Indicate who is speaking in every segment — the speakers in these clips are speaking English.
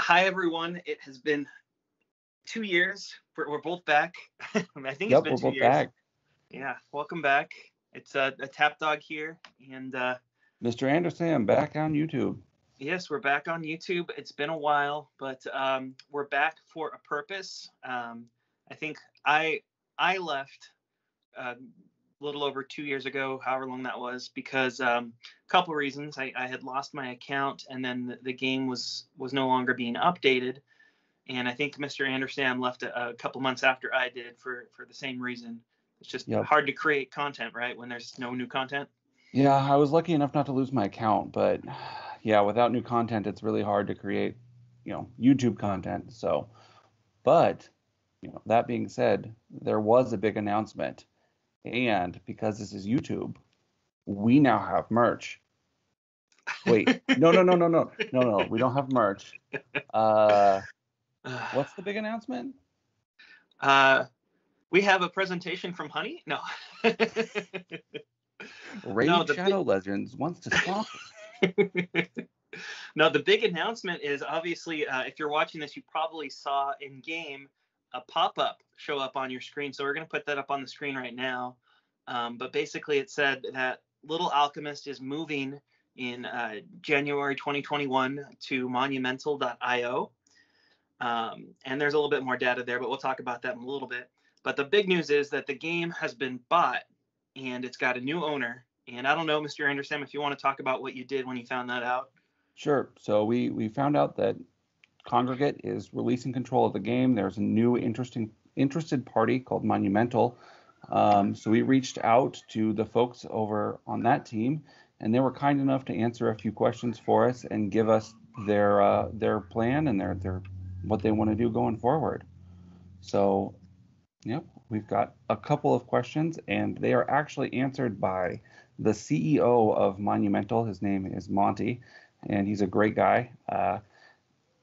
Speaker 1: Hi, everyone. It has been 2 years. We're both back. I think it's
Speaker 2: Yep,
Speaker 1: been
Speaker 2: we're
Speaker 1: two
Speaker 2: both
Speaker 1: years.
Speaker 2: back.
Speaker 1: Yeah, welcome back. It's a Tapdawg here. And
Speaker 2: Mr. Andersam back on YouTube.
Speaker 1: yes, we're back on YouTube. It's been a while, but we're back for a purpose. I think I left a little over 2 years ago, however long that was, because a couple of reasons. I had lost my account, and then the game was no longer being updated. And I think Mr. Andersam left a couple months after I did for the same reason. It's just
Speaker 2: Yep.
Speaker 1: hard to create content, right, when there's no new content.
Speaker 2: Yeah, I was lucky enough not to lose my account, but yeah, without new content, it's really hard to create, YouTube content. So, but, that being said, there was a big announcement. And because this is YouTube, we now have merch. Wait, no, we don't have merch. What's the big announcement?
Speaker 1: We have a presentation from Honey. No.
Speaker 2: Raid Shadow Legends wants to sponsor.
Speaker 1: No, the big announcement is obviously, if you're watching this, you probably saw in game a pop-up show up on your screen. So we're going to put that up on the screen right now. But basically, it said that Little Alchemist is moving in January 2021 to monumental.io. And there's a little bit more data there, but we'll talk about that in a little bit. But the big news is that the game has been bought and it's got a new owner. And I don't know, Mr. Andersam, if you want to talk about what you did when you found that out.
Speaker 2: Sure. So we found out that Congregate is releasing control of the game. There's a new interested party called Monumental. So we reached out to the folks over on that team, and they were kind enough to answer a few questions for us and give us their plan and their what they want to do going forward. So, yep, we've got a couple of questions, and they are actually answered by the CEO of Monumental. His name is Monty, and he's a great guy.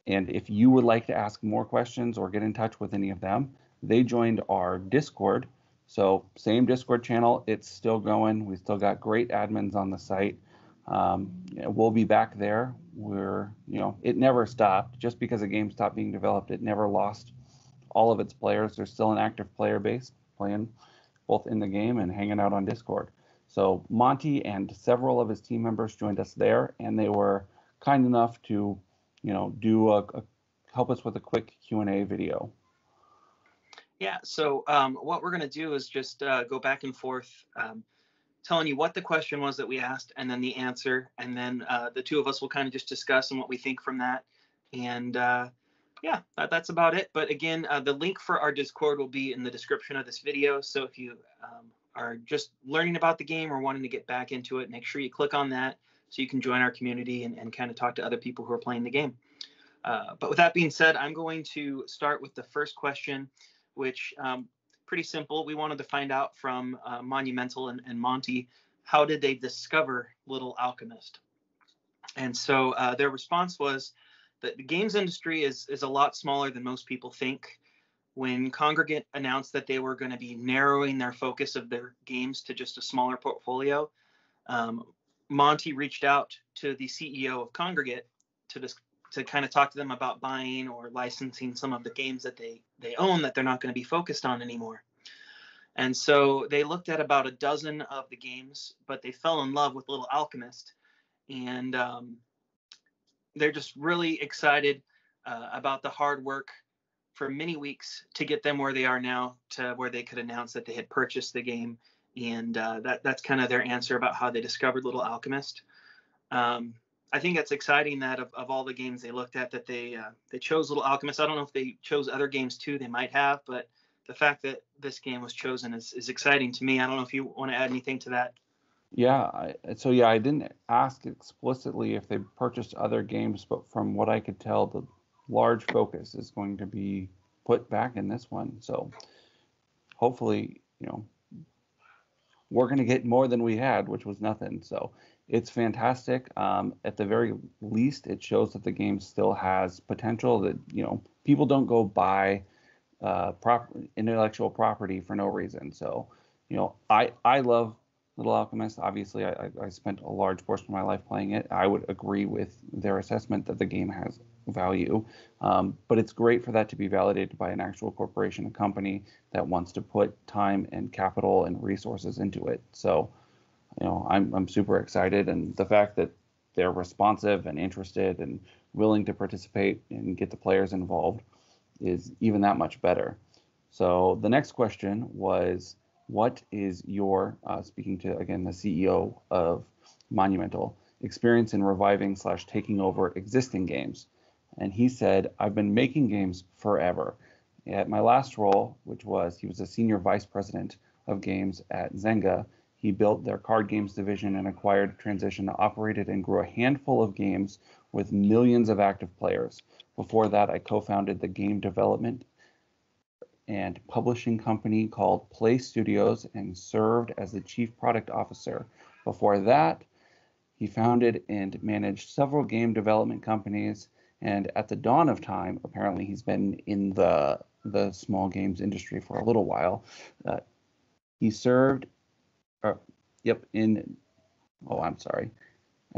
Speaker 2: And if you would like to ask more questions or get in touch with any of them, they joined our Discord. So same Discord channel, it's still going. We still got great admins on the site. We'll be back there. It never stopped. Just because a game stopped being developed, it never lost all of its players. There's still an active player base playing both in the game and hanging out on Discord. So Monty and several of his team members joined us there, and they were kind enough to, help us with a quick Q&A video.
Speaker 1: Yeah, so what we're going to do is just go back and forth, telling you what the question was that we asked and then the answer. And then the two of us will kind of just discuss and what we think from that. And yeah, that's about it. But again, the link for our Discord will be in the description of this video. So if you are just learning about the game or wanting to get back into it, make sure you click on that so you can join our community and kind of talk to other people who are playing the game. But with that being said, I'm going to start with the first question, which pretty simple. We wanted to find out from Monumental and Monty, how did they discover Little Alchemist? And so their response was that the games industry is a lot smaller than most people think. When Congregate announced that they were going to be narrowing their focus of their games to just a smaller portfolio, Monty reached out to the CEO of Congregate to kind of talk to them about buying or licensing some of the games that they own that they're not going to be focused on anymore. And so they looked at about a dozen of the games, but they fell in love with Little Alchemist. And they're just really excited about the hard work for many weeks to get them where they are now, to where they could announce that they had purchased the game. And that's kind of their answer about how they discovered Little Alchemist. I think it's exciting that of all the games they looked at, that they chose Little Alchemist. I don't know if they chose other games too. They might have, but the fact that this game was chosen is exciting to me. I don't know if you want to add anything to that.
Speaker 2: Yeah, I didn't ask explicitly if they purchased other games, but from what I could tell, the large focus is going to be put back in this one. So hopefully, we're going to get more than we had, which was nothing. So it's fantastic. At the very least, it shows that the game still has potential, that, people don't go buy intellectual property for no reason. So, I love Little Alchemist. Obviously, I spent a large portion of my life playing it. I would agree with their assessment that the game has value, but it's great for that to be validated by an actual corporation, a company that wants to put time and capital and resources into it. So, I'm super excited, and the fact that they're responsive and interested and willing to participate and get the players involved is even that much better. So the next question was, what is your, speaking to, again, the CEO of Monumental, experience in reviving / taking over existing games? And he said, I've been making games forever. At my last role, he was a senior vice president of games at Zynga. He built their card games division and acquired Transition, operated and grew a handful of games with millions of active players. Before that, I co-founded the game development and publishing company called Play Studios and served as the chief product officer. Before that, he founded and managed several game development companies. And at the dawn of time, apparently he's been in the small games industry for a little while. He served, At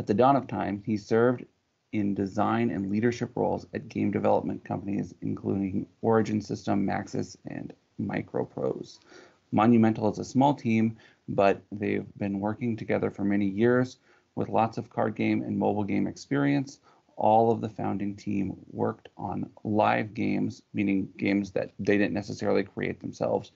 Speaker 2: the dawn of time, he served in design and leadership roles at game development companies, including Origin System, Maxis, and Microprose. Monumental is a small team, but they've been working together for many years with lots of card game and mobile game experience. All of the founding team worked on live games, meaning games that they didn't necessarily create themselves,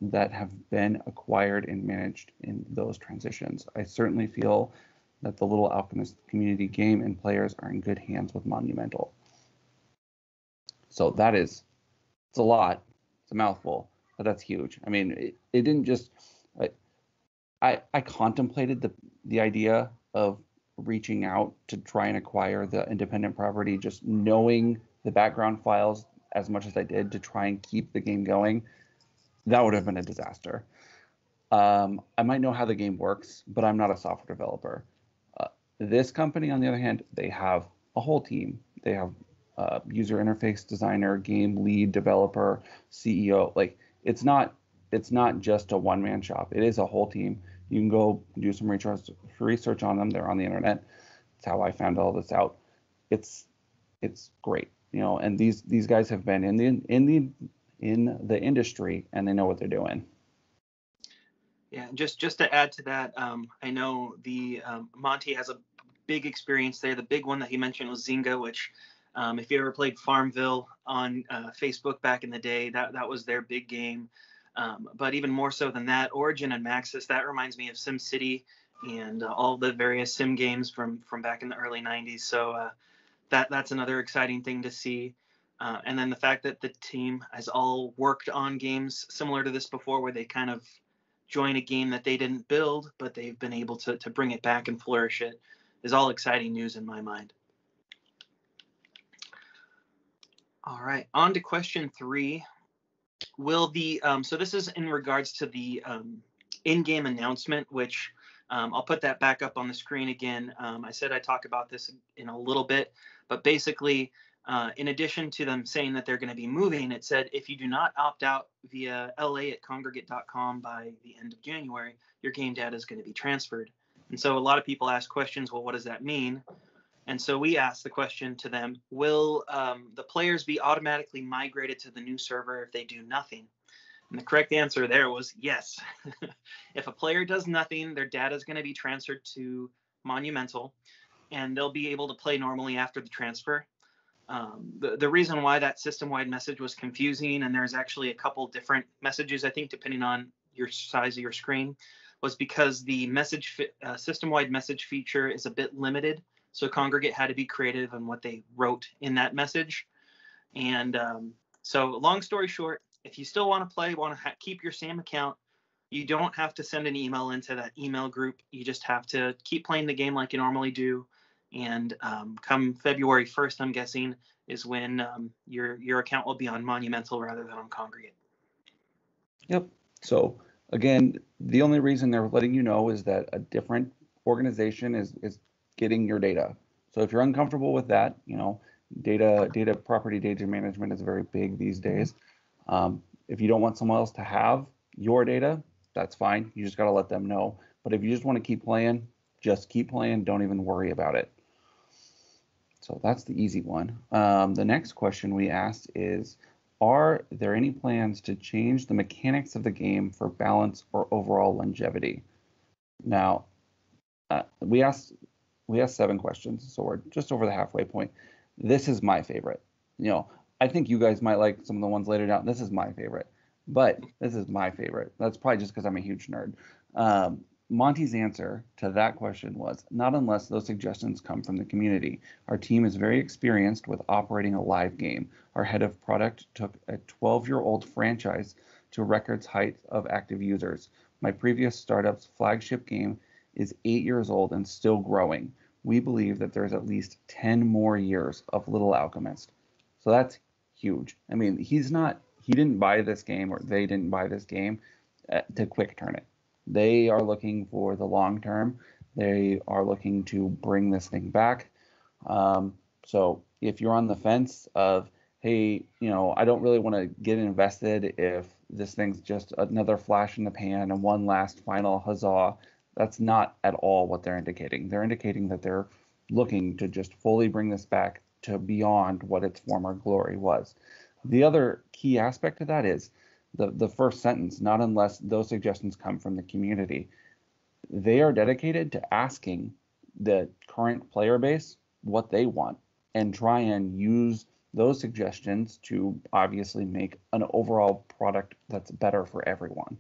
Speaker 2: that have been acquired and managed in those transitions. I certainly feel that the Little Alchemist community game and players are in good hands with Monumental. So it's a lot, it's a mouthful, but that's huge. I mean, it didn't just, I contemplated the idea of reaching out to try and acquire the independent property, just knowing the background files as much as I did to try and keep the game going. That would have been a disaster. I might know how the game works, but I'm not a software developer. This company, on the other hand, they have a whole team. They have user interface designer, game lead developer, CEO. Like it's not just a one-man shop. It is a whole team. You can go do some research on them. They're on the internet. That's how I found all this out. It's great, And these guys have been in the industry, and they know what they're doing.
Speaker 1: Yeah, just to add to that, I know the Monty has a big experience there. The big one that he mentioned was Zynga, which if you ever played Farmville on Facebook back in the day, that was their big game. But even more so than that, Origin and Maxis, that reminds me of SimCity and all the various sim games from back in the early 90s. So that's another exciting thing to see. And then the fact that the team has all worked on games similar to this before, where they kind of join a game that they didn't build, but they've been able to bring it back and flourish it, is all exciting news in my mind. All right, on to question 3. Will the so this is in regards to the in-game announcement, which I'll put that back up on the screen again. I said I'd talk about this in a little bit, but basically, in addition to them saying that they're going to be moving, it said if you do not opt out via la@congregate.com by the end of January, your game data is going to be transferred. And so a lot of people ask questions, well, what does that mean? And so we asked the question to them, will the players be automatically migrated to the new server if they do nothing? And the correct answer there was yes. If a player does nothing, their data is going to be transferred to Monumental, and they'll be able to play normally after the transfer. The reason why that system-wide message was confusing, and there's actually a couple different messages, I think, depending on your size of your screen, was because the system-wide message feature is a bit limited. So Congregate had to be creative in what they wrote in that message. And so long story short, if you still want to play, want to keep your same account, you don't have to send an email into that email group. You just have to keep playing the game like you normally do. And come February 1st, I'm guessing, is when your account will be on Monumental rather than on Congregate.
Speaker 2: Yep. So again, the only reason they're letting you know is that a different organization is getting your data. So if you're uncomfortable with that, data property data management is very big these days. If you don't want someone else to have your data, that's fine. You just got to let them know. But if you just want to keep playing, just keep playing. Don't even worry about it. So that's the easy one. The next question we asked is, are there any plans to change the mechanics of the game for balance or overall longevity? Now, we asked 7 questions, so we're just over the halfway point. This is my favorite. I think you guys might like some of the ones later down. This is my favorite, but this is my favorite. That's probably just because I'm a huge nerd. Monty's answer to that question was, not unless those suggestions come from the community. Our team is very experienced with operating a live game. Our head of product took a 12-year-old franchise to records height of active users. My previous startup's flagship game is 8 years old and still growing. We believe that there's at least 10 more years of Little Alchemist. So that's huge. I mean, he didn't buy this game, or they didn't buy this game to quick turn it. They are looking for the long term. They are looking to bring this thing back. So if you're on the fence of, hey, I don't really want to get invested if this thing's just another flash in the pan and one last final huzzah, that's not at all what they're indicating. They're indicating that they're looking to just fully bring this back to beyond what its former glory was. The other key aspect of that is the first sentence, not unless those suggestions come from the community. They are dedicated to asking the current player base what they want and try and use those suggestions to obviously make an overall product that's better for everyone.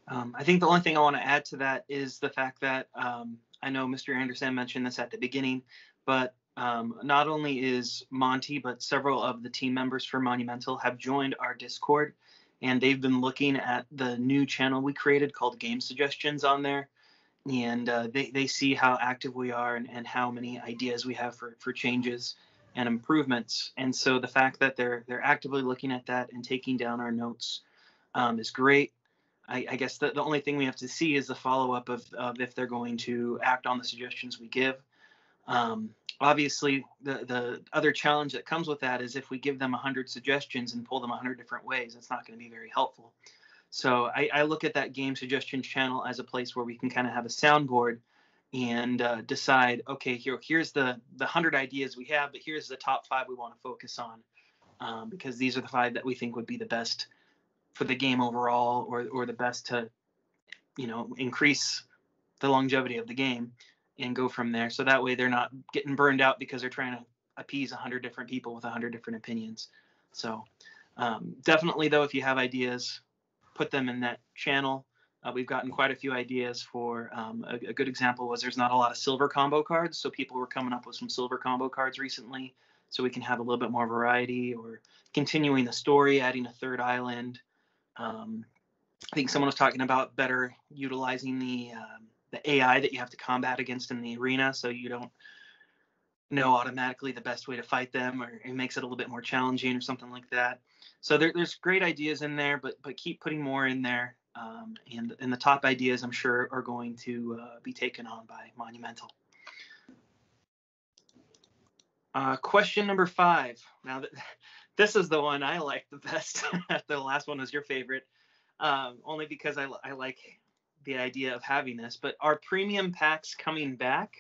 Speaker 1: I think the only thing I want to add to that is the fact that I know Mr. Anderson mentioned this at the beginning, but not only is Monty, but several of the team members for Monumental have joined our Discord, and they've been looking at the new channel we created called Game Suggestions on there, and they see how active we are and how many ideas we have for changes and improvements. And so the fact that they're actively looking at that and taking down our notes is great. I guess the only thing we have to see is the follow-up of if they're going to act on the suggestions we give. Obviously, the other challenge that comes with that is if we give them 100 suggestions and pull them 100 different ways, it's not going to be very helpful. So I look at that game suggestions channel as a place where we can kind of have a soundboard and decide, okay, here's the 100 ideas we have, but here's the top 5 we want to focus on, because these are the 5 that we think would be the best for the game overall, or the best to, increase the longevity of the game and go from there. So that way they're not getting burned out because they're trying to appease 100 different people with 100 different opinions. So definitely, though, if you have ideas, put them in that channel. We've gotten quite a few ideas for a good example was there's not a lot of silver combo cards. So people were coming up with some silver combo cards recently, so we can have a little bit more variety, or continuing the story, adding a third island. I think someone was talking about better utilizing the AI that you have to combat against in the arena, so you don't know automatically the best way to fight them, or it makes it a little bit more challenging or something like that. So there's great ideas in there, but keep putting more in there. And the top ideas, I'm sure, are going to be taken on by Monumental. Question number 5. Now, this is the one I like the best. The last one was your favorite, only because I like the idea of having this. But are premium packs coming back?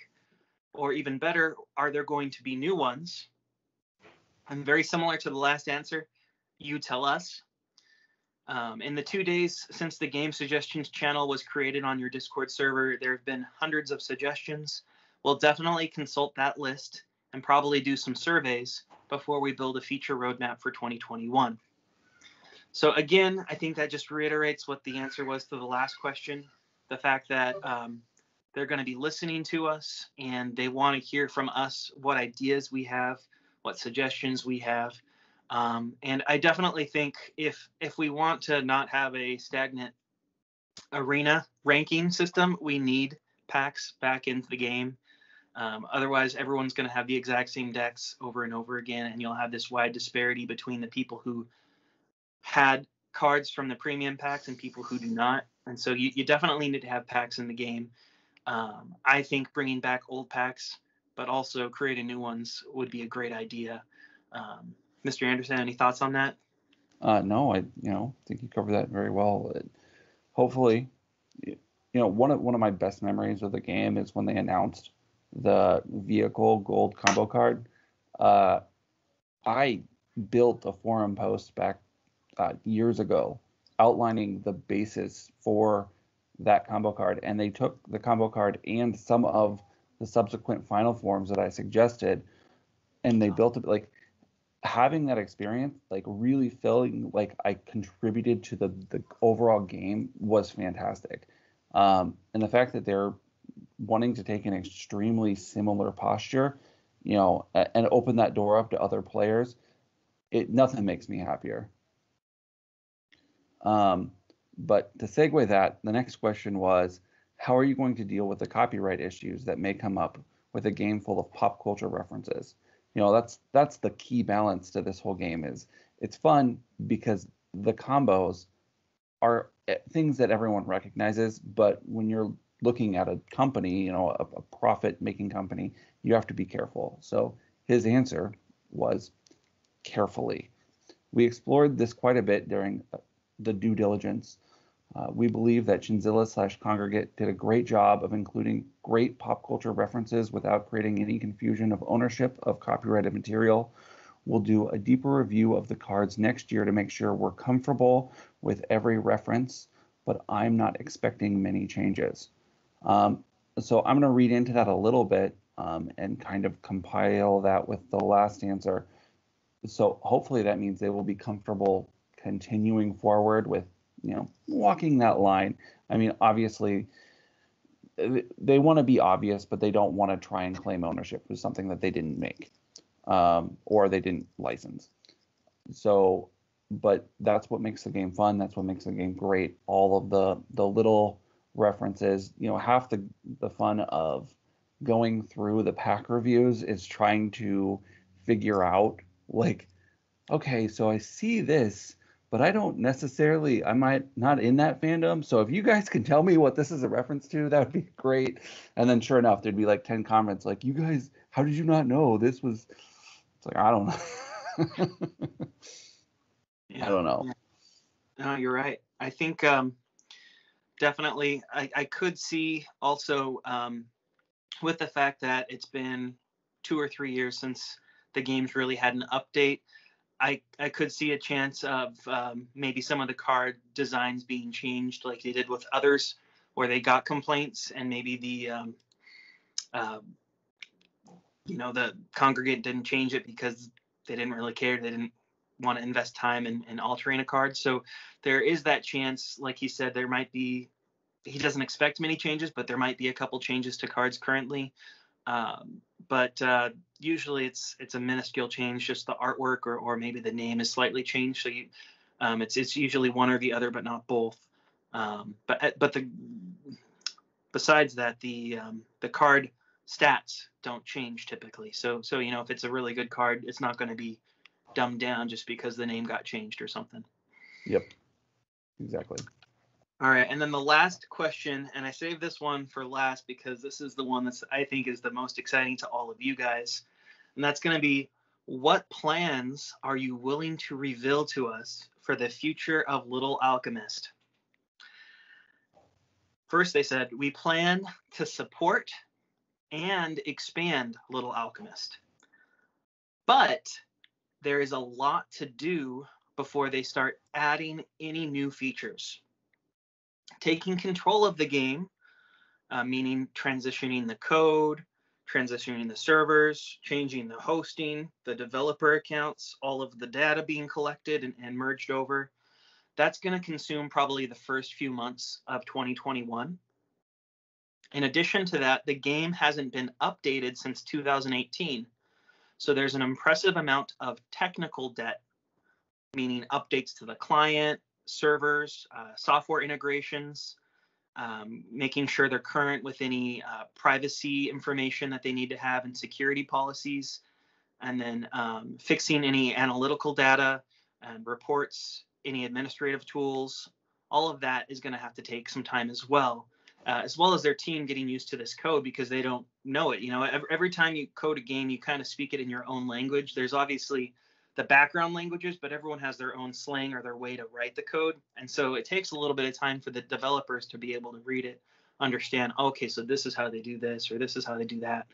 Speaker 1: Or even better, are there going to be new ones? And very similar to the last answer, you tell us. In the 2 days since the Game Suggestions channel was created on your Discord server, there have been hundreds of suggestions. We'll definitely consult that list and probably do some surveys before we build a feature roadmap for 2021. So again, I think that just reiterates what the answer was to the last question, the fact that they're going to be listening to us and they want to hear from us what ideas we have, what suggestions we have. And I definitely think if we want to not have a stagnant arena ranking system, we need packs back into the game. Otherwise, everyone's going to have the exact same decks over and over again, and you'll have this wide disparity between the people who had cards from the premium packs and people who do not. And so you definitely need to have packs in the game. I think bringing back old packs, but also creating new ones would be a great idea. Mr. Anderson, any thoughts on that?
Speaker 2: No, I think you covered that very well. hopefully, one of my best memories of the game is when they announced the vehicle gold combo card. I built a forum post back years ago outlining the basis for that combo card, and they took the combo card and some of the subsequent final forms that I suggested, and they built it. Like, having that experience, like really feeling like I contributed to the overall game was fantastic. And the fact that they're wanting to take an extremely similar posture, and open that door up to other players, nothing makes me happier. But to segue that, the next question was, how are you going to deal with the copyright issues that may come up with a game full of pop culture references? That's the key balance to this whole game. Is it's fun because the combos are things that everyone recognizes, but when you're looking at a company, a profit-making company, you have to be careful. So his answer was carefully. We explored this quite a bit during the due diligence. We believe that Chinzilla/Congregate did a great job of including great pop culture references without creating any confusion of ownership of copyrighted material. We'll do a deeper review of the cards next year to make sure we're comfortable with every reference, but I'm not expecting many changes. So I'm going to read into that a little bit and kind of compile that with the last answer. So hopefully that means they will be comfortable continuing forward with, walking that line. I mean, obviously, they want to be obvious, but they don't want to try and claim ownership for something that they didn't make or they didn't license. So, but that's what makes the game fun. That's what makes the game great. All of the little references, half the fun of going through the pack reviews is trying to figure out, like, okay, so I see this, but I don't necessarily, I might not in that fandom. So if you guys can tell me what this is a reference to, that would be great. And then sure enough, there'd be like 10 comments like, you guys, how did you not know this was, it's like, I don't know.
Speaker 1: Yeah.
Speaker 2: I don't know.
Speaker 1: Yeah. No, you're right. I think definitely I could see also with the fact that it's been 2 or 3 years since the game's really had an update. I could see a chance of maybe some of the card designs being changed like they did with others where they got complaints, and maybe the Congregate didn't change it because they didn't really care. They didn't want to invest time in altering a card. So there is that chance, like he said, there might be, he doesn't expect many changes, but there might be a couple changes to cards currently. But usually it's a minuscule change, just the artwork or maybe the name is slightly changed. So it's usually one or the other, but not both. But besides that, the card stats don't change typically. So if it's a really good card, it's not going to be dumbed down just because the name got changed or something.
Speaker 2: Yep, exactly.
Speaker 1: All right, and then the last question, and I saved this one for last because this is the one that I think is the most exciting to all of you guys, and that's going to be, what plans are you willing to reveal to us for the future of Little Alchemist? First, they said, we plan to support and expand Little Alchemist, but there is a lot to do before they start adding any new features. Taking control of the game, meaning transitioning the code, transitioning the servers, changing the hosting, the developer accounts, all of the data being collected and merged over. That's going to consume probably the first few months of 2021. In addition to that, the game hasn't been updated since 2018. So there's an impressive amount of technical debt, meaning updates to the client, servers, software integrations, making sure they're current with any privacy information that they need to have and security policies, and then fixing any analytical data and reports, any administrative tools. All of that is going to have to take some time as well as their team getting used to this code because they don't know it. Every time you code a game, you kind of speak it in your own language. There's obviously the background languages, but everyone has their own slang or their way to write the code. And so it takes a little bit of time for the developers to be able to read it, understand, okay, so this is how they do this, or this is how they do that.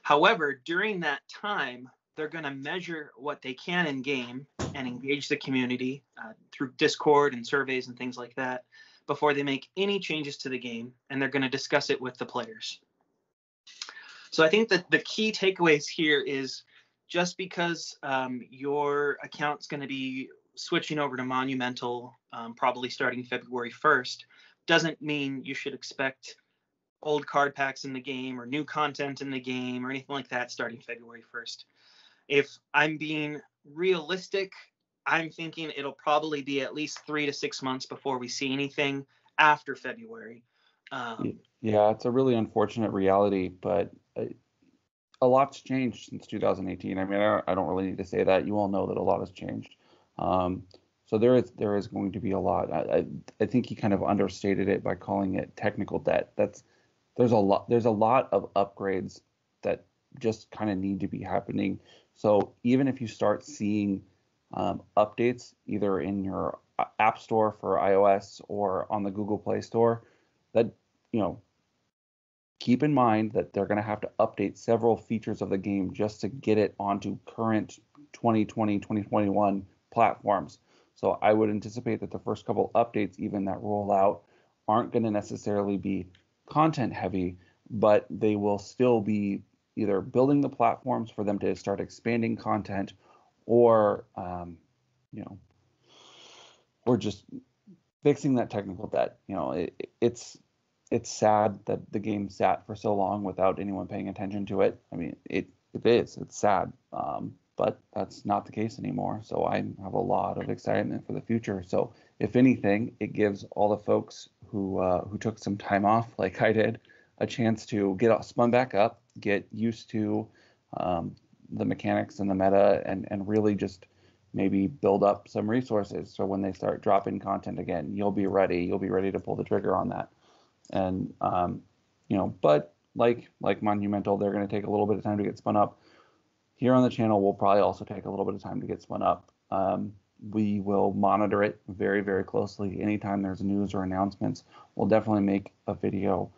Speaker 1: However, during that time, they're going to measure what they can in game and engage the community through Discord and surveys and things like that before they make any changes to the game, and they're going to discuss it with the players. So I think that the key takeaways here is just because your account's going to be switching over to Monumental probably starting February 1st doesn't mean you should expect old card packs in the game or new content in the game or anything like that starting February 1st. If I'm being realistic, I'm thinking it'll probably be at least 3 to 6 months before we see anything after February.
Speaker 2: Yeah, it's a really unfortunate reality, but a lot's changed since 2018. I mean, I don't really need to say that. You all know that a lot has changed. So there is going to be a lot. I think he kind of understated it by calling it technical debt. There's a lot of upgrades that just kind of need to be happening. So even if you start seeing updates either in your App Store for iOS or on the Google Play Store, that, keep in mind that they're going to have to update several features of the game just to get it onto current 2020, 2021 platforms. So I would anticipate that the first couple updates even that roll out aren't going to necessarily be content heavy, but they will still be either building the platforms for them to start expanding content or, or just fixing that technical debt. It's sad that the game sat for so long without anyone paying attention to it. I mean, it's sad, but that's not the case anymore. So I have a lot of excitement for the future. So if anything, it gives all the folks who took some time off, like I did, a chance to get spun back up, get used to the mechanics and the meta, and really just maybe build up some resources. So when they start dropping content again, you'll be ready. You'll be ready to pull the trigger on that. And but like Monumental, they're going to take a little bit of time to get spun up. Here on the channel, we'll probably also take a little bit of time to get spun up. We will monitor it very, very closely. Anytime there's news or announcements, we'll definitely make a video,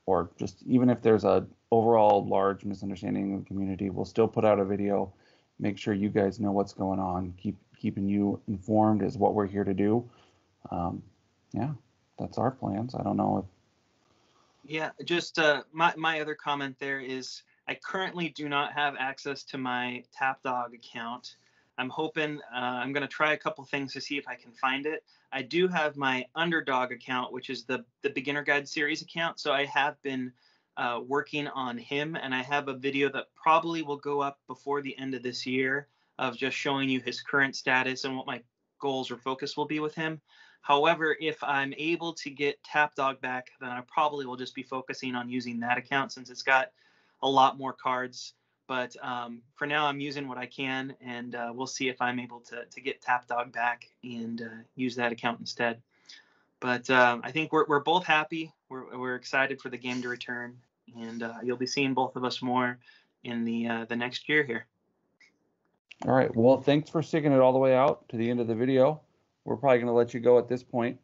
Speaker 2: or just even if there's a overall large misunderstanding in the community, we'll still put out a video. Make sure you guys know what's going on. Keeping you informed is what we're here to do. Yeah. That's our plans. I don't know if.
Speaker 1: Yeah, just my other comment there is I currently do not have access to my Tapdawg account. I'm hoping I'm going to try a couple things to see if I can find it. I do have my Underdog account, which is the Beginner Guide series account. So I have been working on him, and I have a video that probably will go up before the end of this year of just showing you his current status and what my goals or focus will be with him. However, if I'm able to get Tapdawg back, then I probably will just be focusing on using that account since it's got a lot more cards. But for now, I'm using what I can, and we'll see if I'm able to get Tapdawg back and use that account instead. But I think we're both happy. We're excited for the game to return, and you'll be seeing both of us more in the next year here.
Speaker 2: All right. Well, thanks for sticking it all the way out to the end of the video. We're probably going to let you go at this point.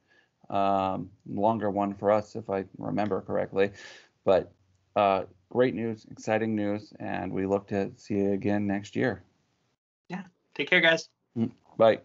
Speaker 2: Longer one for us, if I remember correctly. But great news, exciting news, and we look to see you again next year.
Speaker 1: Yeah. Take care, guys.
Speaker 2: Bye.